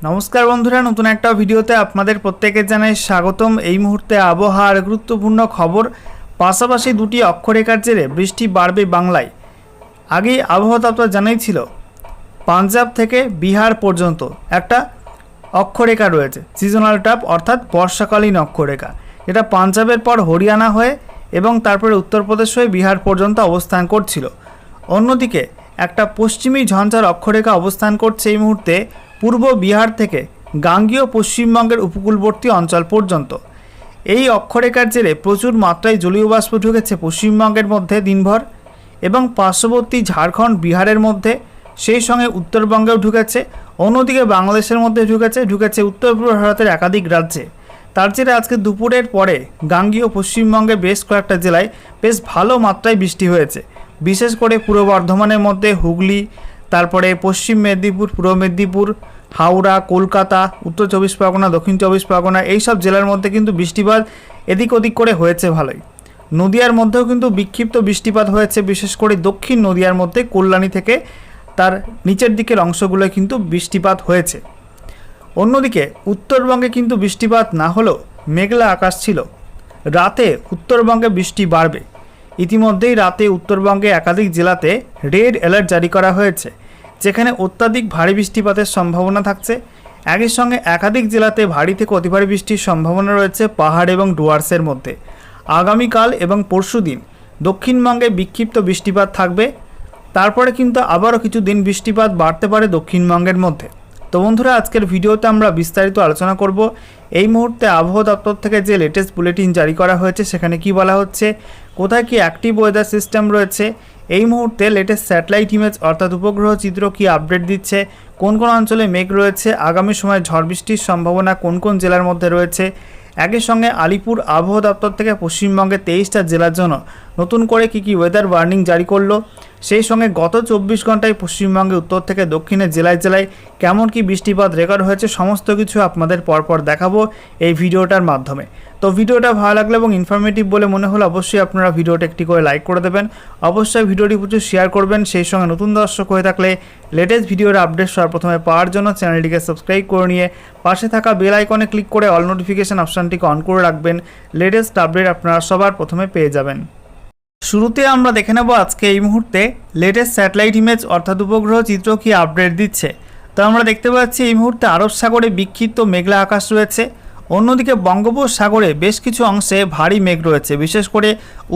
নমস্কার বন্ধুরা, নতুন একটা ভিডিওতে আপনাদের প্রত্যেকের জানাই স্বাগতম। এই মুহূর্তে আবহাওয়ার গুরুত্বপূর্ণ খবর, পাশাপাশি দুটি অক্ষরেখার জেরে বৃষ্টি বাড়বে বাংলায়। আগেই আবহাওয়া দপ্তর জানিয়েছিল পাঞ্জাব থেকে বিহার পর্যন্ত একটা অক্ষরেখা রয়েছে, সিজনাল ট্র্যাপ অর্থাৎ বর্ষাকালীন অক্ষরেখা, যেটা পাঞ্জাবের পর হরিয়ানা হয়ে এবং তারপরে উত্তরপ্রদেশ হয়ে বিহার পর্যন্ত অবস্থান করছিল। অন্যদিকে একটা পশ্চিমী ঝঞ্ঝার অক্ষরেখা অবস্থান করছে এই মুহূর্তে পূর্ব বিহার থেকে গাঙ্গেয় পশ্চিমবঙ্গের উপকূলবর্তী অঞ্চল পর্যন্ত। এই অক্ষরেখার জেরে প্রচুর মাত্রায় জলীয় বাষ্প ঢুকেছে পশ্চিমবঙ্গের মধ্যে দিনভর, এবং পার্শ্ববর্তী ঝাড়খণ্ড বিহারের মধ্যে, সেই সঙ্গে উত্তরবঙ্গেও ঢুকেছে। অন্যদিকে বাংলাদেশের মধ্যে ঢুকেছে উত্তর পূর্ব ভারতের একাধিক রাজ্যে। তার জেরে আজকে দুপুরের পরে গাঙ্গেয় পশ্চিমবঙ্গের বেশ কয়েকটা জেলায় বেশ ভালো মাত্রায় বৃষ্টি হয়েছে। বিশেষ করে পূর্ব বর্ধমানের মধ্যে হুগলি, তারপরে পশ্চিম মেদিনীপুর, পূর্ব মেদিনীপুর, হাওড়া, কলকাতা, উত্তর চব্বিশ পরগনা, দক্ষিণ চব্বিশ পরগনা, এই সব জেলার মধ্যে কিন্তু বৃষ্টিপাত এদিক ওদিক করে হয়েছে ভালোই। নদিয়ার মধ্যেও কিন্তু বিক্ষিপ্ত বৃষ্টিপাত হয়েছে, বিশেষ করে দক্ষিণ নদিয়ার মধ্যে কল্যাণী থেকে তার নিচের দিকের অংশগুলোয় কিন্তু বৃষ্টিপাত হয়েছে। অন্যদিকে উত্তরবঙ্গে কিন্তু বৃষ্টিপাত না হলেও মেঘলা আকাশ ছিল। রাতে উত্তরবঙ্গে বৃষ্টি বাড়বে। ইতিমধ্যেই রাতে উত্তরবঙ্গে একাধিক জেলাতে রেড অ্যালার্ট জারি করা হয়েছে, যেখানে অত্যাধিক ভারী বৃষ্টিপাতের সম্ভাবনা থাকছে। একই সঙ্গে একাধিক জেলাতে ভারী থেকে অতি ভারী বৃষ্টির সম্ভাবনা রয়েছে পাহাড় এবং ডুয়ার্সের মধ্যে। আগামীকাল এবং পরশুদিন দক্ষিণবঙ্গে বিক্ষিপ্ত বৃষ্টিপাত থাকবে, তারপরে কিন্তু আবারও কিছুদিন বৃষ্টিপাত বাড়তে পারে দক্ষিণবঙ্গের মধ্যে। তো বন্ধুরা, আজকের ভিডিওতে আমরা বিস্তারিত আলোচনা করব এই মুহূর্তে আবহাওয়া দপ্তর থেকে যে লেটেস্ট বুলেটিন জারি করা হয়েছে সেখানে কি বলা হচ্ছে, কোথায় কি অ্যাক্টিভ ওয়েদার সিস্টেম রয়েছে, এই মুহূর্তে লেটেস্ট স্যাটেলাইট ইমেজ অর্থাৎ উপগ্রহ চিত্র কি আপডেট দিচ্ছে, কোন কোন অঞ্চলে মেঘ রয়েছে, আগামী সময়ে ঝড় বৃষ্টির সম্ভাবনা কোন কোন জেলার মধ্যে রয়েছে। একই সঙ্গে আলিপুর আবহাওয়া দপ্তর থেকে পশ্চিমবঙ্গের 23টা জেলার জন্য নতুন করে কি ওয়েদার ওয়ার্নিং জারি করলো, সেই সঙ্গে গত 24 ঘন্টায় পশ্চিমবঙ্গে উত্তর থেকে দক্ষিণের জেলায় জেলায় কেমন কি বৃষ্টিপাত রেকর্ড হয়েছে, সমস্ত কিছু আপনাদের পরপর দেখাবো এই ভিডিওটার মাধ্যমে। তো ভিডিওটা ভালো লাগলে এবং ইনফরমেটিভ বলে মনে হলে অবশ্যই আপনারা ভিডিওটা একটি করে লাইক করে দেবেন, অবশ্যই ভিডিওটি প্রচুর শেয়ার করবেন। সেই সঙ্গে নতুন দর্শক হয়ে থাকলে লেটেস্ট ভিডিওর আপডেট সবার প্রথমে পাওয়ার জন্য চ্যানেলটিকে সাবস্ক্রাইব করে নিয়ে পাশে থাকা বেল আইকনে ক্লিক করে অল নোটিফিকেশান অপশানটিকে অন করে রাখবেন। লেটেস্ট আপডেট আপনারা সবার প্রথমে পেয়ে যাবেন। শুরুতে আমরা দেখে নেব আজকে এই মুহূর্তে লেটেস্ট স্যাটেলাইট ইমেজ অর্থাৎ উপগ্রহ চিত্র কি আপডেট দিচ্ছে। তো আমরা দেখতে পাচ্ছি এই মুহূর্তে আরব সাগরে বিক্ষিপ্ত মেঘলা আকাশ রয়েছে। অন্যদিকে বঙ্গোপসাগরে বেশ কিছু অংশে ভারী মেঘ রয়েছে, বিশেষ করে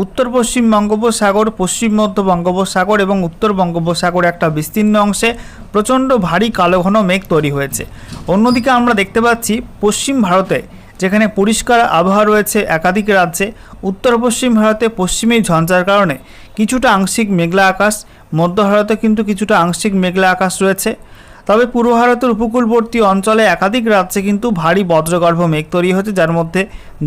উত্তর পশ্চিম বঙ্গোপসাগর, পশ্চিম মধ্য বঙ্গোপসাগর এবং উত্তর বঙ্গোপসাগরে একটা বিস্তীর্ণ অংশে প্রচণ্ড ভারী কালো ঘন মেঘ তৈরি হয়েছে। অন্যদিকে আমরা দেখতে পাচ্ছি পশ্চিম ভারতে যেখানে পরিষ্কার আবহাওয়া রয়েছে একাধিক রাজ্যে, উত্তর পশ্চিম ভারতে পশ্চিমী ঝঞ্ঝার কারণে কিছুটা আংশিক মেঘলা আকাশ, মধ্য ভারতে কিন্তু কিছুটা আংশিক মেঘলা আকাশ রয়েছে। তবে পূর্ব ভারতের উপকূলবর্তী অঞ্চলে একাধিক রাজ্যে কিন্তু ভারী বজ্রগর্ভ মেঘ তৈরি হয়েছে, যার মধ্যে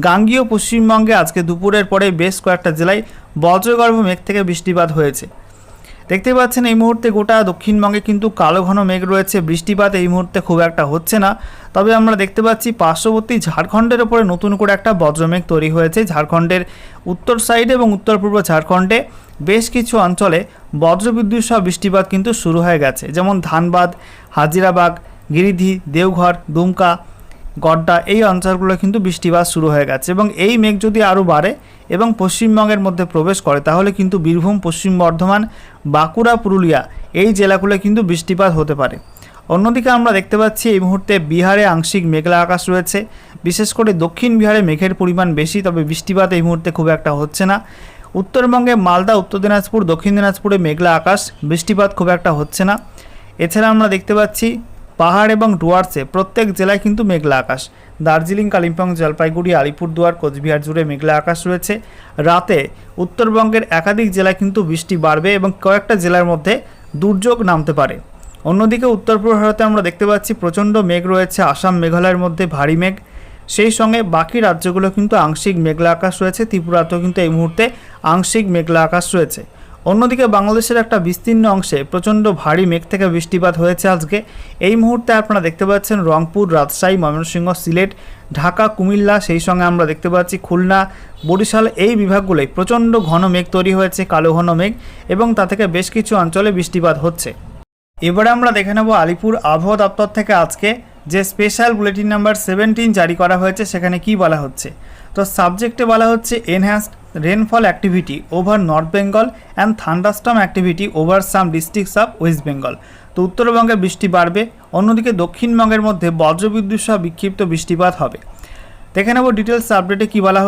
গাঙ্গেয় পশ্চিমবঙ্গে আজকে দুপুরের পরে বেশ কয়েকটা জেলায় বজ্রগর্ভ মেঘ থেকে বৃষ্টিপাত হয়েছে। দেখতে পাচ্ছেন এই মুহূর্তে গোটা দক্ষিণবঙ্গে কিন্তু কালো ঘন মেঘ রয়েছে, বৃষ্টিপাত এই মুহূর্তে খুব একটা হচ্ছে না। তবে আমরা দেখতে পাচ্ছি পার্শ্ববর্তী ঝাড়খণ্ডের ওপরে নতুন করে একটা বজ্রমেঘ তৈরি হয়েছে। ঝাড়খণ্ডের উত্তর সাইডে এবং উত্তর পূর্ব ঝাড়খণ্ডে বেশ কিছু অঞ্চলে বজ্রবিদ্যুৎ সহ বৃষ্টিপাত কিন্তু শুরু হয়ে গেছে, যেমন ধানবাদ, হাজিরাবাগ, গিরিধি, দেওঘর, দুমকা, গড্ডা, এই অঞ্চলগুলো কিন্তু বৃষ্টিপাত শুরু হয়ে গেছে। এবং এই মেঘ যদি আরও বাড়ে এবং পশ্চিমবঙ্গের মধ্যে প্রবেশ করে তাহলে কিন্তু বীরভূম, পশ্চিম বর্ধমান, বাঁকুড়া, পুরুলিয়া এই জেলাগুলো কিন্তু বৃষ্টিপাত হতে পারে। অন্যদিকে আমরা দেখতে পাচ্ছি এই মুহূর্তে বিহারে আংশিক মেঘলা আকাশ রয়েছে, বিশেষ করে দক্ষিণ বিহারে মেঘের পরিমাণ বেশি, তবে বৃষ্টিপাত এই মুহূর্তে খুব একটা হচ্ছে না। উত্তরবঙ্গে মালদা, উত্তর দিনাজপুর, দক্ষিণ দিনাজপুরে মেঘলা আকাশ, বৃষ্টিপাত খুব একটা হচ্ছে না। এছাড়া আমরা দেখতে পাচ্ছি পাহাড় এবং ডুয়ার্সে প্রত্যেক জেলায় কিন্তু মেঘলা আকাশ। দার্জিলিং, কালিম্পং, জলপাইগুড়ি, আলিপুরদুয়ার, কোচবিহার জুড়ে মেঘলা আকাশ রয়েছে। রাতে উত্তরবঙ্গের একাধিক জেলায় কিন্তু বৃষ্টি বাড়বে এবং কয়েকটা জেলার মধ্যে দুর্যোগ নামতে পারে। অন্যদিকে উত্তর পূর্ব ভারতে আমরা দেখতে পাচ্ছি প্রচণ্ড মেঘ রয়েছে, আসাম, মেঘালয়ের মধ্যে ভারী মেঘ, সেই সঙ্গে বাকি রাজ্যগুলো কিন্তু আংশিক মেঘলা আকাশ রয়েছে। ত্রিপুরাতেও কিন্তু এই মুহূর্তে আংশিক মেঘলা আকাশ রয়েছে। অন্যদিকে বাংলাদেশের একটা বিস্তীর্ণ অংশে প্রচণ্ড ভারী মেঘ থেকে বৃষ্টিপাত হয়েছে আজকে। এই মুহূর্তে আপনারা দেখতে পাচ্ছেন রংপুর, রাজশাহী, ময়মনসিংহ, সিলেট, ঢাকা, কুমিল্লা, সেই সঙ্গে আমরা দেখতে পাচ্ছি খুলনা, বরিশাল, এই বিভাগগুলোয় প্রচণ্ড ঘন মেঘ তৈরি হয়েছে, কালো ঘন মেঘ, এবং তা থেকে বেশ কিছু অঞ্চলে বৃষ্টিপাত হচ্ছে। এবারে আমরা দেখে নেব আলিপুর আবহাওয়া দপ্তর থেকে আজকে যে স্পেশাল বুলেটিন নাম্বার 17 জারি করা হয়েছে সেখানে কি বলা হচ্ছে। তো সাবজেক্টে বলা হচ্ছে enhanced rainfall activity over north Bengal and thunderstorm activity over some districts of West Bengal. তো উত্তরবঙ্গে বৃষ্টি বাড়বে, অন্যদিকে দক্ষিণবঙ্গের মধ্যে বজ্রবিদ্যুৎ সহ বিক্ষিপ্ত বৃষ্টিপাত হবে। দেখে নেব ডিটেলস আপডেটে কী বলা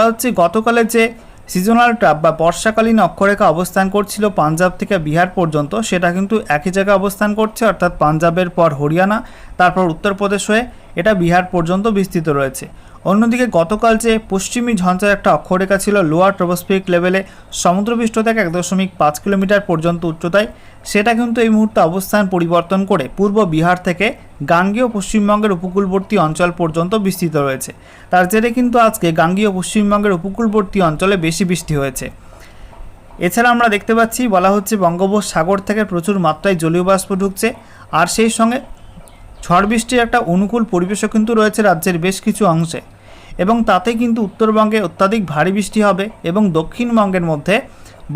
হচ্ছে গতকালের যে সিজনাল ট্রাপ বা বর্ষাকালীন অক্ষরেখা অবস্থান করছিল পাঞ্জাব থেকে বিহার পর্যন্ত, সেটা কিন্তু একই জায়গায় অবস্থান করছে, অর্থাৎ পাঞ্জাবের পর হরিয়ানা, তারপর উত্তরপ্রদেশ হয়ে এটা বিহার পর্যন্ত বিস্তৃত রয়েছে। অন্যদিকে গতকাল যে পশ্চিমী ঝঞ্ঝার একটা অক্ষরেখা ছিল লোয়ার ট্রপোস্ফিয়ারিক লেভেলে সমুদ্রপৃষ্ঠ থেকে 1.5 কিলোমিটার পর্যন্ত উচ্চতায়, সেটা কিন্তু এই মুহূর্তে অবস্থান পরিবর্তন করে পূর্ব বিহার থেকে গাঙ্গেয় পশ্চিমবঙ্গের উপকূলবর্তী অঞ্চল পর্যন্ত বিস্তৃত রয়েছে। তার জেরে কিন্তু আজকে গাঙ্গেয় পশ্চিমবঙ্গের উপকূলবর্তী অঞ্চলে বেশি বৃষ্টি হয়েছে। এছাড়া আমরা দেখতে পাচ্ছি বলা হচ্ছে বঙ্গোপসাগর থেকে প্রচুর মাত্রায় জলীয় বাষ্প ঢুকছে, আর সেই সঙ্গে ঝড় বৃষ্টির একটা অনুকূল পরিবেশও কিন্তু রয়েছে রাজ্যের বেশ কিছু অংশে, এবং তাতে কিন্তু উত্তরবঙ্গে অত্যাধিক ভারী বৃষ্টি হবে এবং দক্ষিণবঙ্গের মধ্যে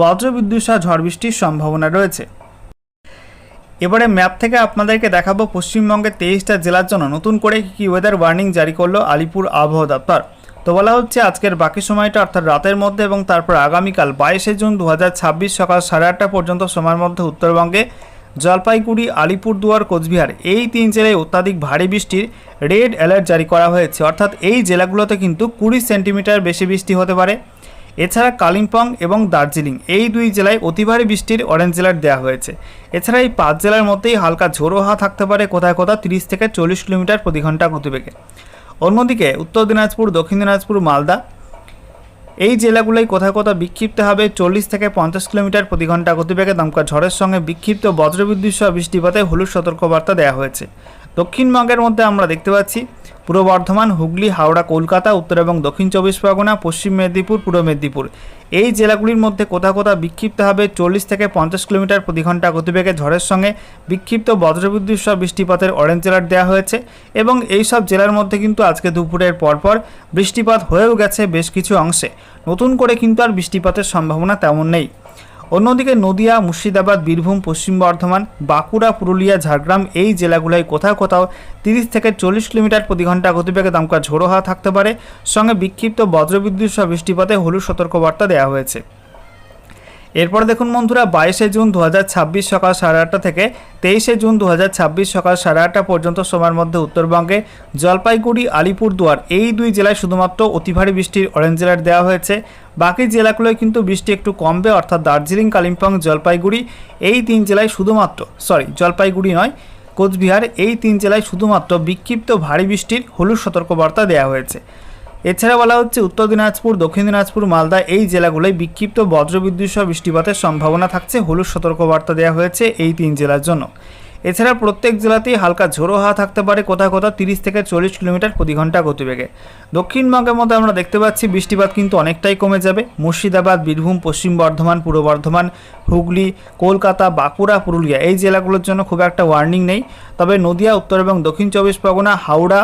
বজ্রবিদ্যুৎ সহ ঝড় বৃষ্টির সম্ভাবনা রয়েছে। এবারে ম্যাপ থেকে আপনাদেরকে দেখাবো পশ্চিমবঙ্গের 23টা জেলার জন্য নতুন করে কী ওয়েদার ওয়ার্নিং জারি করলো আলিপুর আবহাওয়া দপ্তর। তো বলা হচ্ছে আজকের বাকি সময়টা অর্থাৎ রাতের মধ্যে এবং তারপর আগামীকাল 22শে জুন 2026 সকাল 8:30 পর্যন্ত সময়ের মধ্যে উত্তরবঙ্গে জলপাইগুড়ি, আলিপুরদুয়ার, কোচবিহার এই 3 জেলায় অত্যাধিক ভারী বৃষ্টির রেড অ্যালার্ট জারি করা হয়েছে, অর্থাৎ এই জেলাগুলোতে কিন্তু 20 সেন্টিমিটার বেশি বৃষ্টি হতে পারে। এছাড়া কালিম্পং এবং দার্জিলিং এই 2 জেলায় অতি ভারী বৃষ্টির অরেঞ্জ অ্যালার্ট দেওয়া হয়েছে। এছাড়া এই 5 জেলার মধ্যেই হালকা ঝোড়ো হাওয়া থাকতে পারে, কোথায় 30 থেকে 40 কিলোমিটার প্রতি ঘন্টা গতিবেগে। অন্যদিকে উত্তর দিনাজপুর, দক্ষিণ দিনাজপুর, মালদা এই জেলাগুলোই কোথায় বিক্ষিপ্ত হবে 40 থেকে 50 কিলোমিটার প্রতি ঘন্টা গতিবেগে দমকা ঝড়ের সঙ্গে বিক্ষিপ্ত বজ্রবিদ্যুৎ সহ বৃষ্টিপাতে হলুদ সতর্কবার্তা দেওয়া হয়েছে। দক্ষিণবঙ্গের মধ্যে আমরা দেখতে পাচ্ছি পূর্ব বর্ধমান, হুগলি, হাওড়া, কলকাতা, উত্তর এবং দক্ষিণ 24 পরগনা, পশ্চিম মেদিনীপুর, পূর্ব মেদিনীপুর এই জেলাগুলির মধ্যে কোথাও বিক্ষিপ্ত হবে 40 থেকে 50 কিলোমিটার প্রতি ঘন্টা গতিবেগে ঝড়ের সঙ্গে বিক্ষিপ্ত বজ্রবিদ্যুৎ সহ বৃষ্টিপাতের অরেঞ্জ অ্যালার্ট দেওয়া হয়েছে, এবং এই সব জেলার মধ্যে কিন্তু আজকে দুপুরের পরপর বৃষ্টিপাত হয়েও গেছে বেশ কিছু অংশে। নতুন করে কিন্তু আর বৃষ্টিপাতের সম্ভাবনা তেমন নেই। অন্যদিকে নদিয়া, মুর্শিদাবাদ, বীরভূম, পশ্চিম বর্ধমান, বাঁকুড়া, পুরুলিয়া, ঝাড়গ্রাম এই জেলাগুলোয় কোথাও 30 থেকে 40 কিলোমিটার প্রতি ঘন্টা গতিবেগে দমকা ঝোড়ো হাওয়া থাকতে পারে, সঙ্গে বিক্ষিপ্ত বজ্রবিদ্যুৎ সহ বৃষ্টিপাতে হলুদ সতর্কবার্তা দেওয়া হয়েছে। এরপর দেখুন বন্ধুরা 22শে জুন 2026 সকাল 8:30 থেকে 23শে জুন 2026 সকাল 8:30 পর্যন্ত সময়ের মধ্যে উত্তরবঙ্গে জলপাইগুড়ি, আলিপুরদুয়ার এই 2 জেলায় শুধুমাত্র অতি ভারী বৃষ্টির অরেঞ্জ অ্যালার্ট দেওয়া হয়েছে। বাকি জেলাগুলোয় কিন্তু বৃষ্টি একটু কমবে, অর্থাৎ দার্জিলিং, কালিম্পং, জলপাইগুড়ি এই 3 জেলায় শুধুমাত্র জলপাইগুড়ি নয়, কোচবিহার এই 3 জেলায় শুধুমাত্র বিক্ষিপ্ত ভারী বৃষ্টির হলুদ সতর্কবার্তা দেওয়া হয়েছে। এছাড়া বলা হচ্ছে উত্তর দিনাজপুর, দক্ষিণ দিনাজপুর, মালদা এই জেলাগুলোয় বিক্ষিপ্ত বজ্রবিদ্যুৎ সহ বৃষ্টিপাতের সম্ভাবনা থাকছে, হলুদ সতর্কবার্তা দেওয়া হয়েছে এই 3 জেলার জন্য। এছাড়া প্রত্যেক জেলাতেই হালকা ঝোড়ো হাওয়া থাকতে পারে, কোথাও 30 থেকে 40 কিলোমিটার প্রতি ঘন্টা গতিবেগে। দক্ষিণবঙ্গের মধ্যে আমরা দেখতে পাচ্ছি বৃষ্টিপাত কিন্তু অনেকটাই কমে যাবে। মুর্শিদাবাদ, বীরভূম, পশ্চিম বর্ধমান, পূর্ব বর্ধমান, হুগলি, কলকাতা, বাঁকুড়া, পুরুলিয়া এই জেলাগুলোর জন্য খুব একটা ওয়ার্নিং নেই। তবে নদিয়া, উত্তর এবং দক্ষিণ 24 পরগনা, হাওড়া,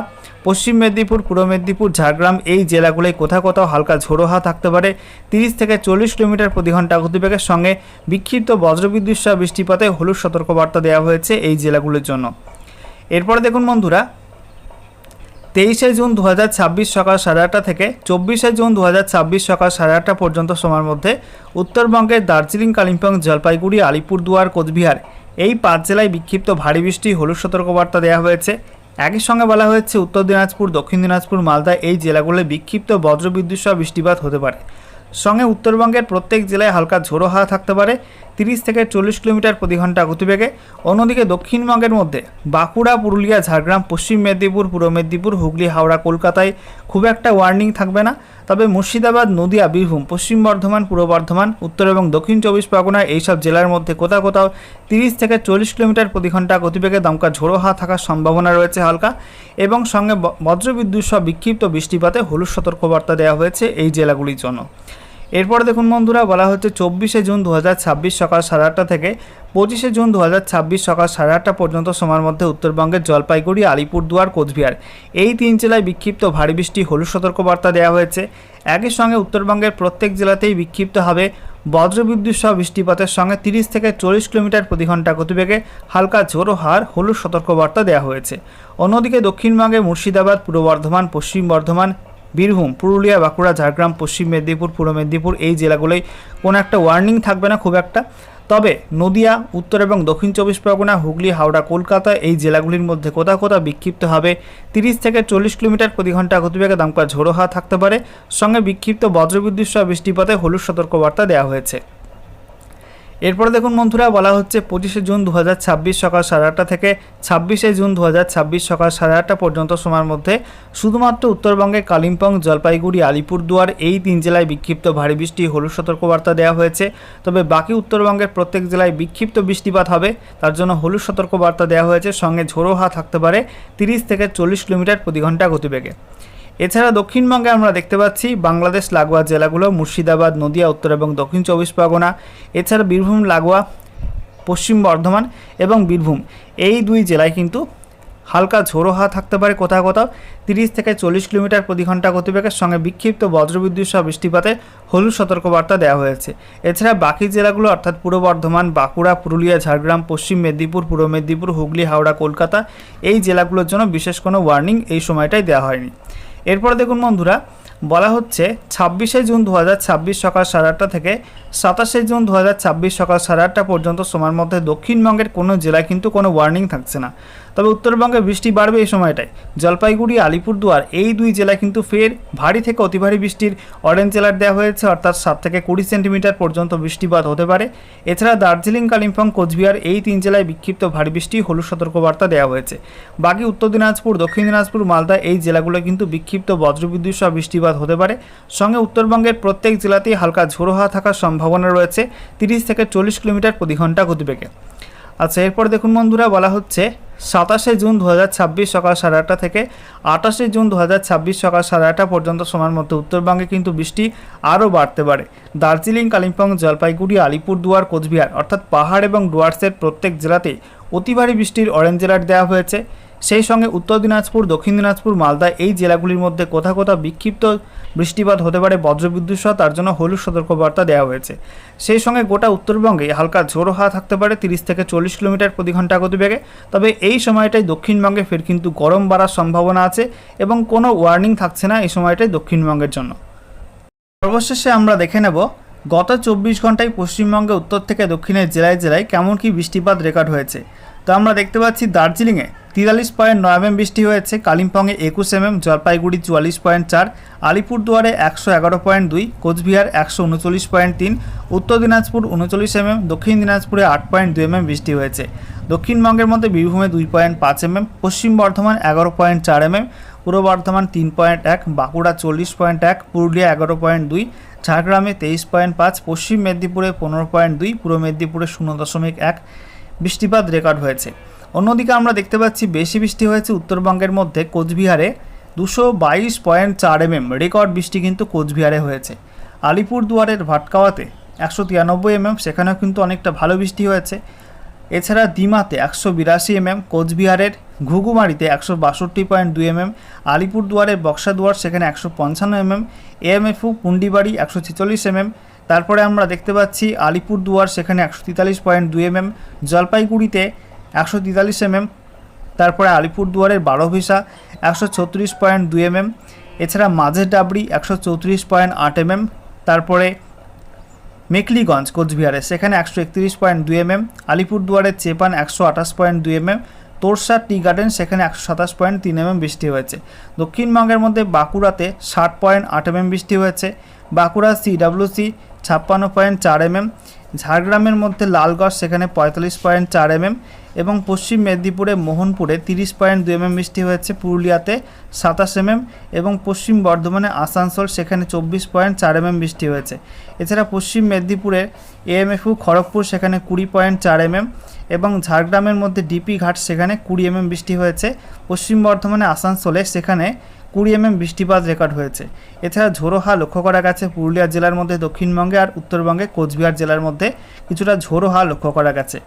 পশ্চিম মেদিনীপুর, পূর্ব মেদিনীপুর, ঝাড়গ্রাম এই জেলাগুলোয় কোথাও হালকা ঝোড়ো হাওয়া থাকতে পারে, 30 থেকে 40 কিলোমিটার প্রতি ঘন্টা গতিবেগের সঙ্গে বিক্ষিপ্ত বজ্রবিদ্যুৎ সহ বৃষ্টিপাতে হলুদ সতর্কবার্তা দেওয়া হয়েছে এই জেলাগুলির জন্য। এরপরে দেখুন বন্ধুরা 23শে জুন 2026 সকাল 8:30 থেকে 24শে জুন 2026 সকাল 8:30 পর্যন্ত সময়ের মধ্যে উত্তরবঙ্গের দার্জিলিং, কালিম্পং, জলপাইগুড়ি, আলিপুরদুয়ার, কোচবিহার এই 5 জেলায় বিক্ষিপ্ত ভারী বৃষ্টি হলুদ সতর্কবার্তা দেওয়া হয়েছে। একই সঙ্গে বলা হয়েছে উত্তর দিনাজপুর, দক্ষিণ দিনাজপুর, মালদা এই জেলাগুলোয় বিক্ষিপ্ত বজ্রবিদ্যুৎ সহ বৃষ্টিপাত হতে পারে, সঙ্গে উত্তরবঙ্গের প্রত্যেক জেলায় হালকা ঝোড়ো হাওয়া থাকতে পারে, 30 থেকে 40 কিলোমিটার প্রতি ঘন্টা গতিবেগে। অন্যদিকে দক্ষিণবঙ্গের মধ্যে বাঁকুড়া, পুরুলিয়া, ঝাড়গ্রাম, পশ্চিম মেদিনীপুর, পূর্ব মেদিনীপুর, হুগলি, হাওড়া, কলকাতায় খুব একটা ওয়ার্নিং থাকবে না। তবে মুর্শিদাবাদ, নদিয়া, বীরভূম, পশ্চিম বর্ধমান, পূর্ব বর্ধমান, উত্তর এবং দক্ষিণ 24 পরগনা এইসব জেলার মধ্যে কোথাও 30 থেকে 40 কিলোমিটার প্রতি ঘন্টা গতিবেগে দমকা ঝোড়ো হাওয়া থাকার সম্ভাবনা রয়েছে হালকা, এবং সঙ্গে বজ্রবিদ্যুৎ সহ বিক্ষিপ্ত বৃষ্টিপাতে হলুদ সতর্কবার্তা দেওয়া হয়েছে এই জেলাগুলির জন্য। এরপরে দেখুন বন্ধুরা বলা হচ্ছে 24শে জুন 2026 সকাল 8:30 থেকে 25শে জুন 2026 সকাল 8:30 পর্যন্ত সময়ের মধ্যে উত্তরবঙ্গের জলপাইগুড়ি, আলিপুরদুয়ার, কোচবিহার এই 3 জেলায় বিক্ষিপ্ত ভারী বৃষ্টি হলুদ সতর্কবার্তা দেওয়া হয়েছে। একই সঙ্গে উত্তরবঙ্গের প্রত্যেক জেলাতেই বিক্ষিপ্ত হবে বজ্রবিদ্যুৎ সহ বৃষ্টিপাতের সঙ্গে 30 থেকে 40 কিলোমিটার প্রতি ঘন্টা গতিবেগে হালকা ঝোড়ো হাওয়ার হলুদ সতর্কবার্তা দেওয়া হয়েছে। অন্যদিকে দক্ষিণবঙ্গে মুর্শিদাবাদ, পূর্ব বর্ধমান, পশ্চিম বর্ধমান, বীরভূম, পুরুলিয়া, বাঁকুড়া, ঝাড়গ্রাম, পশ্চিম মেদিনীপুর, পূর্ব মেদিনীপুর এই জেলাগুলোই কোনো একটা ওয়ার্নিং থাকবে না খুব একটা। তবে নদিয়া, উত্তর এবং দক্ষিণ 24 পরগনা, হুগলি, হাওড়া, কলকাতা এই জেলাগুলির মধ্যে কোথাও কোথাও বিক্ষিপ্ত হবে 30 থেকে 40 কিলোমিটার প্রতি ঘন্টা গতিবেগে দমকা ঝোড়ো হাওয়া থাকতে পারে, সঙ্গে বিক্ষিপ্ত বজ্রবিদ্যুৎ সহ বৃষ্টিপাতে হলুদ সতর্কবার্তা দেওয়া হয়েছে। এরপরে দেখুন বন্ধুরা, বলা হচ্ছে 25শে জুন 2026 সকাল 8:30 থেকে 26শে জুন 2026 সকাল 8:30 পর্যন্ত সময়ের মধ্যে শুধুমাত্র উত্তরবঙ্গে কালিম্পং, জলপাইগুড়ি, আলিপুরদুয়ার এই 3 জেলায় বিক্ষিপ্ত ভারী বৃষ্টি হলুদ সতর্কবার্তা দেওয়া হয়েছে। তবে বাকি উত্তরবঙ্গের প্রত্যেক জেলায় বিক্ষিপ্ত বৃষ্টিপাত হবে, তার জন্য হলুদ সতর্কবার্তা দেওয়া হয়েছে। সঙ্গে ঝোড়ো হাওয়া থাকতে পারে 30 থেকে 40 কিলোমিটার প্রতি ঘন্টা গতিবেগে। এছাড়া দক্ষিণবঙ্গে আমরা দেখতে পাচ্ছি বাংলাদেশ লাগোয়া জেলাগুলো মুর্শিদাবাদ, নদিয়া, উত্তর এবং দক্ষিণ 24 পরগনা, এছাড়া বীরভূম লাগোয়া পশ্চিম বর্ধমান এবং বীরভূম এই 2 জেলায় কিন্তু হালকা ঝোড়ো হাওয়া থাকতে পারে কোথাও কোথাও 30 থেকে 40 কিলোমিটার প্রতি ঘন্টা গতিবেগের সঙ্গে বিক্ষিপ্ত বজ্রবিদ্যুৎ সহ বৃষ্টিপাতে হলুদ সতর্কবার্তা দেওয়া হয়েছে। এছাড়া বাকি জেলাগুলো অর্থাৎ পূর্ব বর্ধমান, বাঁকুড়া, পুরুলিয়া, ঝাড়গ্রাম, পশ্চিম মেদিনীপুর, পূর্ব মেদিনীপুর, হুগলি, হাওড়া, কলকাতা এই জেলাগুলোর জন্য বিশেষ কোনো ওয়ার্নিং এই সময়টাই দেওয়া হয়নি। এরপর দেখুন বন্ধুরা, বলা হচ্ছে 26শে জুন 2026 সকাল 8:30 থেকে 27শে জুন 2026 সকাল 8:30 পর্যন্ত সময়ের মধ্যে দক্ষিণবঙ্গের কোনো জেলায় কিন্তু কোনো ওয়ার্নিং থাকছে না। তবে উত্তরবঙ্গে বৃষ্টি বাড়বে এই সময়টায়। জলপাইগুড়ি, আলিপুরদুয়ার এই 2 জেলায় কিন্তু ফের ভারী থেকে অতি ভারী বৃষ্টির অরেঞ্জ অ্যালার্ট দেওয়া হয়েছে, অর্থাৎ 7 থেকে 20 সেন্টিমিটার পর্যন্ত বৃষ্টিপাত হতে পারে। এছাড়া দার্জিলিং, কালিম্পং, কোচবিহার এই 3 জেলায় বিক্ষিপ্ত ভারী বৃষ্টি হলুদ সতর্কবার্তা দেওয়া হয়েছে। বাকি উত্তর দিনাজপুর, দক্ষিণ দিনাজপুর, মালদা এই জেলাগুলো কিন্তু বিক্ষিপ্ত বজ্রবিদ্যুৎ সহ বৃষ্টিপাত হতে পারে। সঙ্গে উত্তরবঙ্গের প্রত্যেক জেলাতেই হালকা ঝোড়ো হাওয়া থাকার সম্ভাবনা রয়েছে 30 থেকে 40 কিলোমিটার প্রতি ঘন্টা গতিবেগে। আচ্ছা, এরপর দেখুন বন্ধুরা, বলা হচ্ছে 27শে জুন 2026 সকাল 8:30 থেকে 28শে জুন 2026 সকাল 8:30 পর্যন্ত সময়ের মধ্যে উত্তরবঙ্গে কিন্তু বৃষ্টি আরও বাড়তে পারে। দার্জিলিং, কালিম্পং, জলপাইগুড়ি, আলিপুরদুয়ার, কোচবিহার অর্থাৎ পাহাড় এবং ডুয়ার্সের প্রত্যেক জেলাতেই অতি ভারী বৃষ্টির অরেঞ্জ অ্যালার্ট দেওয়া হয়েছে। সেই সঙ্গে উত্তর দিনাজপুর, দক্ষিণ দিনাজপুর, মালদা এই জেলাগুলির মধ্যে কোথাও কোথাও বিক্ষিপ্ত বৃষ্টিপাত হতে পারে বজ্রবিদ্যুৎ সহ, তার জন্য হলুদ সতর্কবার্তা দেওয়া হয়েছে। সেই সঙ্গে গোটা উত্তরবঙ্গে হালকা ঝোড়ো হাওয়া থাকতে পারে 30 থেকে 40 কিলোমিটার প্রতি ঘন্টা গতিবেগে। তবে এই সময়টাই দক্ষিণবঙ্গে ফের কিন্তু গরম বাড়ার সম্ভাবনা আছে এবং কোনো ওয়ার্নিং থাকছে না এই সময়টাই দক্ষিণবঙ্গের জন্য। সর্বশেষে আমরা দেখে নেব গত 24 ঘন্টায় পশ্চিমবঙ্গে উত্তর থেকে দক্ষিণের জেলায় জেলায় কেমন কি বৃষ্টিপাত রেকর্ড হয়েছে। তো আমরা দেখতে পাচ্ছি দার্জিলিংয়ে 43.9 mm বৃষ্টি হয়েছে, কালিম্পংয়ে 21 mm, জলপাইগুড়ি 44.4, আলিপুরদুয়ারে 111.2, কোচবিহার 139.3, উত্তর দিনাজপুর 39 mm, দক্ষিণ দিনাজপুরে 8.2 mm বৃষ্টি হয়েছে। দক্ষিণবঙ্গের মধ্যে বীরভূমে 2.5 mm, পশ্চিম বর্ধমান 11.4 mm, পূর্ব বর্ধমান 3.1, বাঁকুড়া 40.1, পুরুলিয়া 11.2, ঝাড়গ্রামে 23.5, পশ্চিম মেদিনীপুরে 15.2, পূর্ব মেদিনীপুরে 0.1 বৃষ্টিপাত রেকর্ড হয়েছে। অন্যদিকে আমরা দেখতে পাচ্ছি বেশি বৃষ্টি হয়েছে উত্তরবঙ্গের মধ্যে কোচবিহারে 222.4 mm রেকর্ড বৃষ্টি কিন্তু কোচবিহারে হয়েছে। আলিপুরদুয়ারের ভাটকাওয়াতে 193 mm, সেখানেও কিন্তু অনেকটা ভালো বৃষ্টি হয়েছে। এছাড়া দিমাতে 182 mm, কোচবিহারের ঘুঘুমারিতে 162.2 mm, আলিপুরদুয়ারের বক্সাদুয়ার সেখানে 155 mm, এএমএফু পুন্ডিবাড়ি 146 mm, তারপরে আমরা দেখতে পাচ্ছি আলিপুরদুয়ার সেখানে 143.2 mm, জলপাইগুড়িতে 143 mm, তারপরে আলিপুরদুয়ারের বারোভিসা 136.2 mm, এছাড়া মাঝের ডাবরি 134.8 mm, তারপরে মেকলিগঞ্জ কোচবিহারে সেখানে 131.2 mm, আলিপুরদুয়ারের চেপান 128.2 mm, Torsa tea garden সেখানে 127.3 mm বৃষ্টি হয়েছে। দক্ষিণবঙ্গের মধ্যে বাঁকুড়াতে 60.8 mm বৃষ্টি হয়েছে, বাঁকুড়া সিডব্লিউসি 56.4 mm, ঝাড়গ্রামের মধ্যে লালগড় সেখানে 45.4 mm এবং পশ্চিম মেদিনীপুরে মোহনপুরে 30.2 mm বৃষ্টি হয়েছে, পুরুলিয়াতে 27 mm এবং পশ্চিম বর্ধমানে আসানসোল সেখানে 24.4 mm বৃষ্টি হয়েছে। এছাড়া পশ্চিম মেদিনীপুরের এএমএফু খড়গপুর সেখানে 20.4 mm এবং ঝাড়গ্রামের মধ্যে ডিপি ঘাট সেখানে 20 mm বৃষ্টি হয়েছে, পশ্চিম বর্ধমানে আসানসোলে সেখানে 20 mm বৃষ্টিপাত রেকর্ড হয়েছে। এছাড়া ঝোড়ো হাওয়া লক্ষ্য করা গেছে পুরুলিয়া জেলার মধ্যে দক্ষিণবঙ্গে, আর উত্তরবঙ্গে কোচবিহার জেলার মধ্যে কিছুটা ঝোড়ো হাওয়া লক্ষ্য করা গেছে।